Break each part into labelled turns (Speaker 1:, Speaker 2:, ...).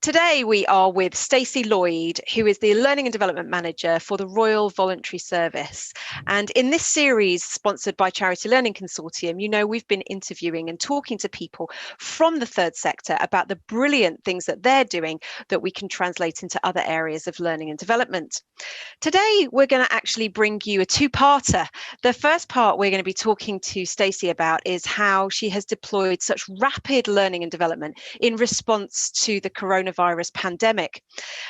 Speaker 1: Today we are with Stacie Lloyd, who is the Learning and Development Manager for the Royal Voluntary Service. And in this series, sponsored by Charity Learning Consortium, we've been interviewing and talking to people from the third sector about the brilliant things that they're doing that we can translate into other areas of learning and development. Today, we're going to actually bring you a two-parter. The first part we're going to be talking to Stacie about is how she has deployed such rapid learning and development in response to the coronavirus pandemic.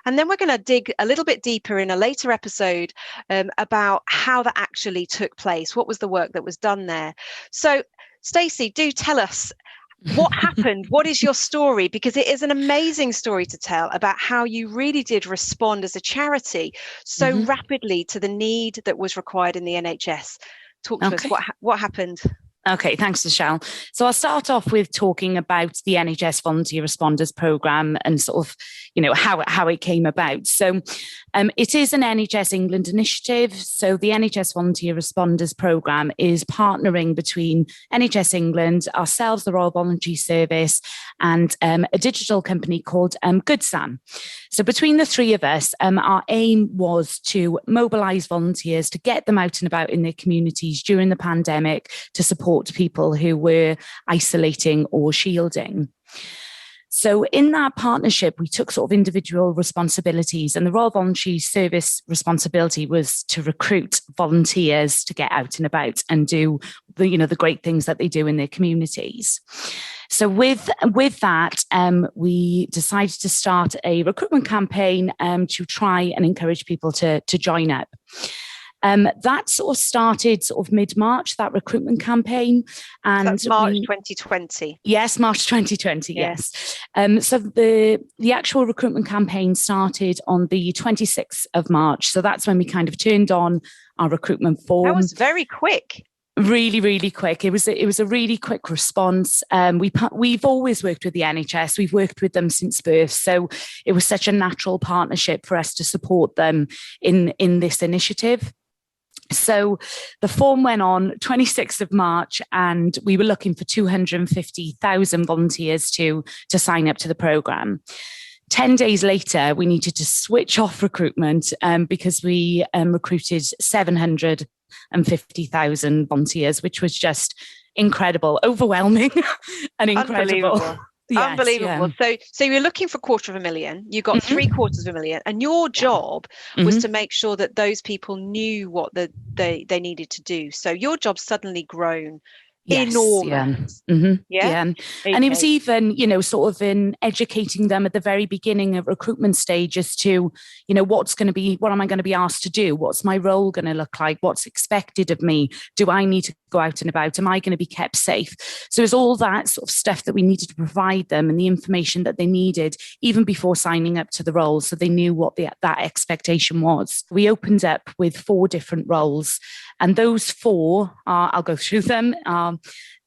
Speaker 1: And then we're going to dig a little bit deeper in a later episode about how that actually took place. What was the work that was done there? So, Stacie, do tell us what happened. What is your story? Because it is an amazing story to tell about how you really did respond as a charity so rapidly to the need that was required in the NHS. Talk to us. What happened?
Speaker 2: Okay, thanks, Michelle. So I'll start off with talking about the NHS Volunteer Responders programme and sort of, how it came about. So it is an NHS England initiative. So the NHS Volunteer Responders programme is partnering between NHS England, ourselves, the Royal Voluntary Service, and a digital company called GoodSam. So between the three of us, our aim was to mobilise volunteers to get them out and about in their communities during the pandemic to support people who were isolating or shielding. So in that partnership, we took sort of individual responsibilities, and the Royal Voluntary Service responsibility was to recruit volunteers to get out and about and do the great things that they do in their communities. So with that, we decided to start a recruitment campaign to try and encourage people to join up. That sort of started sort of mid-March, that recruitment campaign. And
Speaker 1: that's March 2020.
Speaker 2: Yes, March 2020, yes. So the actual recruitment campaign started on the 26th of March. So that's when we kind of turned on our recruitment form.
Speaker 1: That was very quick.
Speaker 2: Really, really quick. It was a really quick response. We've always worked with the NHS. We've worked with them since birth. So it was such a natural partnership for us to support them in this initiative. So the form went on 26th of March, and we were looking for 250,000 volunteers to sign up to the programme. 10 days later, we needed to switch off recruitment because we recruited 750,000 volunteers, which was just incredible, overwhelming and incredible.
Speaker 1: Yes, unbelievable. Yeah. So you're looking for 250,000, you got 750,000, and your job was to make sure that those people knew what they needed to do. So your job's suddenly grown. Yes, enormous.
Speaker 2: Yeah. Okay. And it was even, sort of in educating them at the very beginning of recruitment stage as to, what am I going to be asked to do? What's my role going to look like? What's expected of me? Do I need to go out and about? Am I going to be kept safe? So it's all that sort of stuff that we needed to provide them and the information that they needed even before signing up to the role, so they knew what that expectation was. We opened up with 4 different roles, and those 4 I'll go through them.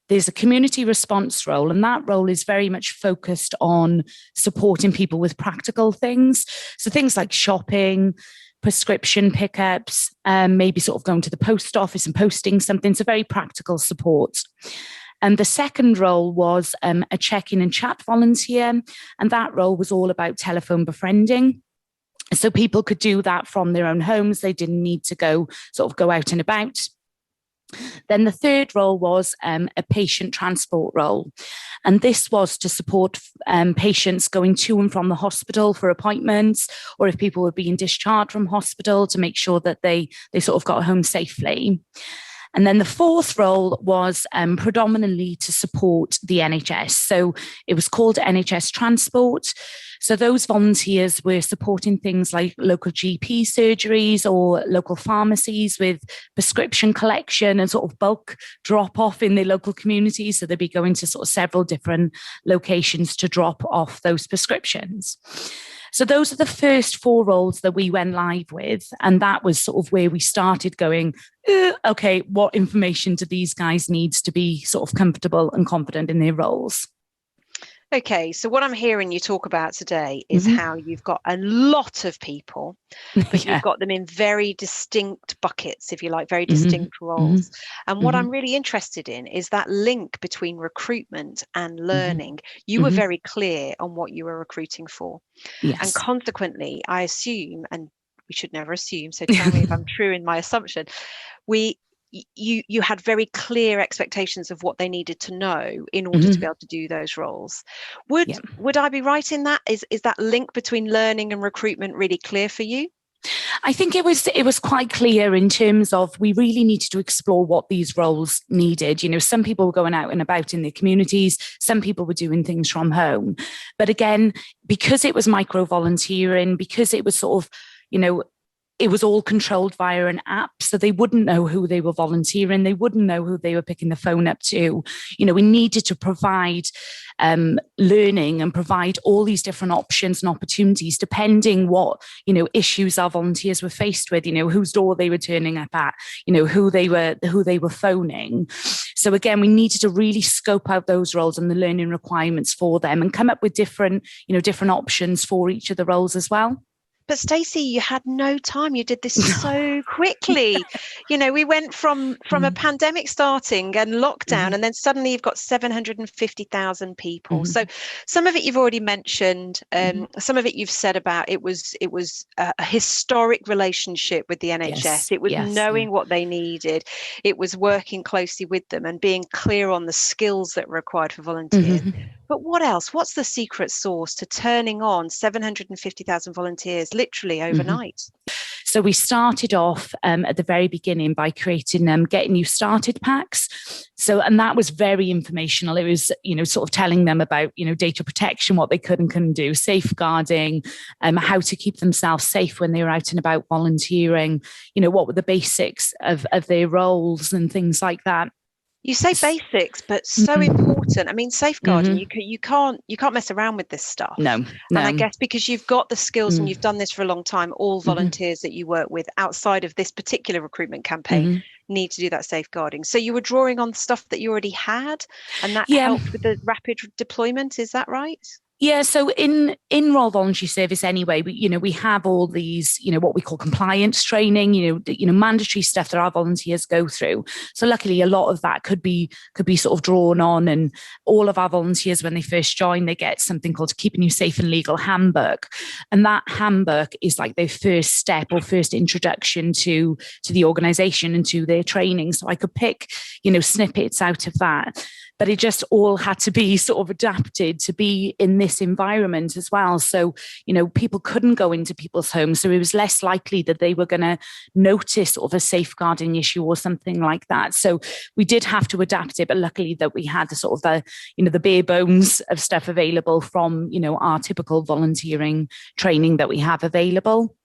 Speaker 2: There's a community response role, and that role is very much focused on supporting people with practical things. So things like shopping, prescription pickups, maybe sort of going to the post office and posting something. So very practical support. And the second role was a check-in and chat volunteer, and that role was all about telephone befriending. So people could do that from their own homes. They didn't need to go out and about. Then the third role was a patient transport role. And this was to support patients going to and from the hospital for appointments, or if people were being discharged from hospital, to make sure that they sort of got home safely. And then the fourth role was predominantly to support the NHS. So it was called NHS Transport. So those volunteers were supporting things like local GP surgeries or local pharmacies with prescription collection and sort of bulk drop off in their local communities. So they'd be going to sort of several different locations to drop off those prescriptions. So those are the first 4 roles that we went live with. And that was sort of where we started going, okay, what information do these guys need to be sort of comfortable and confident in their roles?
Speaker 1: Okay, so what I'm hearing you talk about today is how you've got a lot of people, but you've got them in very distinct buckets, if you like, very distinct roles. And what I'm really interested in is that link between recruitment and learning. You were very clear on what you were recruiting for.
Speaker 2: Yes.
Speaker 1: And consequently, I assume, and we should never assume, so tell me if I'm true in my assumption, you had very clear expectations of what they needed to know in order to be able to do those roles. Would I be right in that? Is that link between learning and recruitment really clear for you?
Speaker 2: I think it was quite clear in terms of we really needed to explore what these roles needed. You know, some people were going out and about in their communities, some people were doing things from home. But again, because it was micro volunteering, because it was sort of, you know, it was all controlled via an app, so they wouldn't know who they were volunteering. They wouldn't know who they were picking the phone up to. You know, we needed to provide learning and provide all these different options and opportunities depending what, you know, issues our volunteers were faced with, you know, whose door they were turning up at, you know, who they were phoning. So again, we needed to really scope out those roles and the learning requirements for them and come up with different options for each of the roles as well.
Speaker 1: But Stacie, you had no time. You did this so quickly. You know, we went from a pandemic starting and lockdown, and then suddenly you've got 750,000 people. So some of it you've already mentioned. Some of it you've said about it was a historic relationship with the NHS.
Speaker 2: Yes,
Speaker 1: it was knowing what they needed. It was working closely with them and being clear on the skills that were required for volunteers. But what else? What's the secret sauce to turning on 750,000 volunteers literally overnight?
Speaker 2: So we started off at the very beginning by creating getting you started packs. So, and that was very informational. It was, you know, sort of telling them about, you know, data protection, what they could and couldn't do, safeguarding, how to keep themselves safe when they were out and about volunteering, you know, what were the basics of their roles and things like that.
Speaker 1: You say basics, but so important. I mean, safeguarding, you can't mess around with this stuff.
Speaker 2: No.
Speaker 1: And I guess because you've got the skills and you've done this for a long time, all volunteers that you work with outside of this particular recruitment campaign need to do that safeguarding. So you were drawing on stuff that you already had, and that helped with the rapid deployment. Is that right?
Speaker 2: Yeah, so in Royal Voluntary Service anyway, we have all these, you know, what we call compliance training, mandatory stuff that our volunteers go through. So luckily, a lot of that could be sort of drawn on, and all of our volunteers, when they first join, they get something called Keeping You Safe and Legal Handbook, and that handbook is like their first step or first introduction to the organisation and to their training. So I could pick, you know, snippets out of that. But it just all had to be sort of adapted to be in this environment as well. So, you know, people couldn't go into people's homes. So it was less likely that they were going to notice sort of a safeguarding issue or something like that. So we did have to adapt it. But luckily that we had the sort of the bare bones of stuff available from, you know, our typical volunteering training that we have available.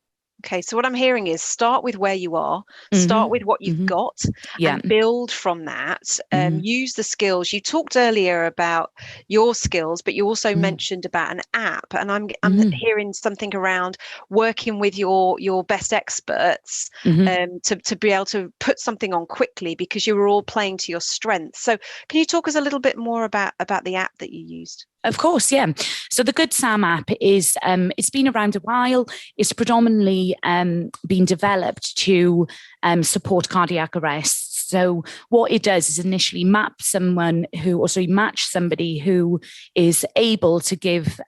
Speaker 1: Okay, so what I'm hearing is start with where you are, start with what you've got, and build from that. Use the skills. You talked earlier about your skills, but you also mentioned about an app, and I'm hearing something around working with your best experts to be able to put something on quickly because you were all playing to your strengths. So can you talk us a little bit more about the app that you used?
Speaker 2: Of course, yeah. So the Good Sam app is, it's been around a while. It's predominantly been developed to support cardiac arrests. So what it does is initially match somebody who is able to give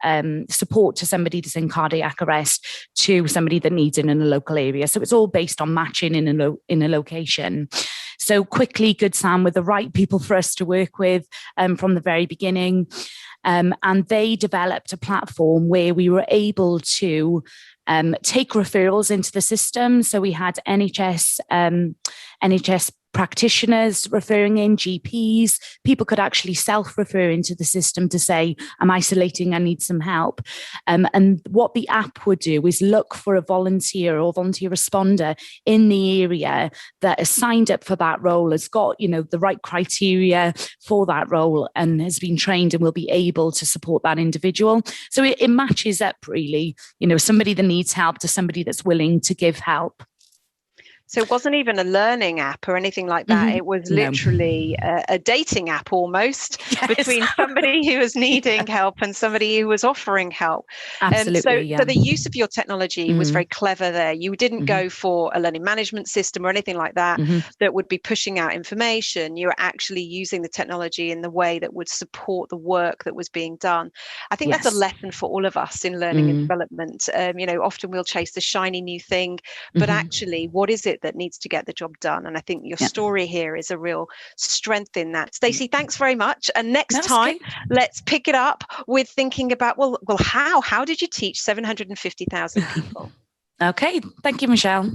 Speaker 2: support to somebody that's in cardiac arrest to somebody that needs it in a local area. So it's all based on matching in a location. So quickly, Good Sam were the right people for us to work with from the very beginning. And they developed a platform where we were able to take referrals into the system. So we had NHS practitioners referring in, GPs. People could actually self-refer into the system to say, I'm isolating, I need some help. And what the app would do is look for a volunteer or volunteer responder in the area that has signed up for that role, has got, you know, the right criteria for that role and has been trained and will be able to support that individual. So it matches up really, you know, somebody that needs help to somebody that's willing to give help.
Speaker 1: So it wasn't even a learning app or anything like that. It was literally a dating app almost, between somebody who was needing help and somebody who was offering help.
Speaker 2: Absolutely.
Speaker 1: So the use of your technology was very clever there. You didn't go for a learning management system or anything like that that would be pushing out information. You were actually using the technology in the way that would support the work that was being done. I think that's a lesson for all of us in learning and development. Often we'll chase the shiny new thing, but actually, what is it that needs to get the job done? And I think your story here is a real strength in that. Stacie, thanks very much. And next time, let's pick it up with thinking about, well, how did you teach 750,000 people?
Speaker 2: Okay. Thank you, Michelle.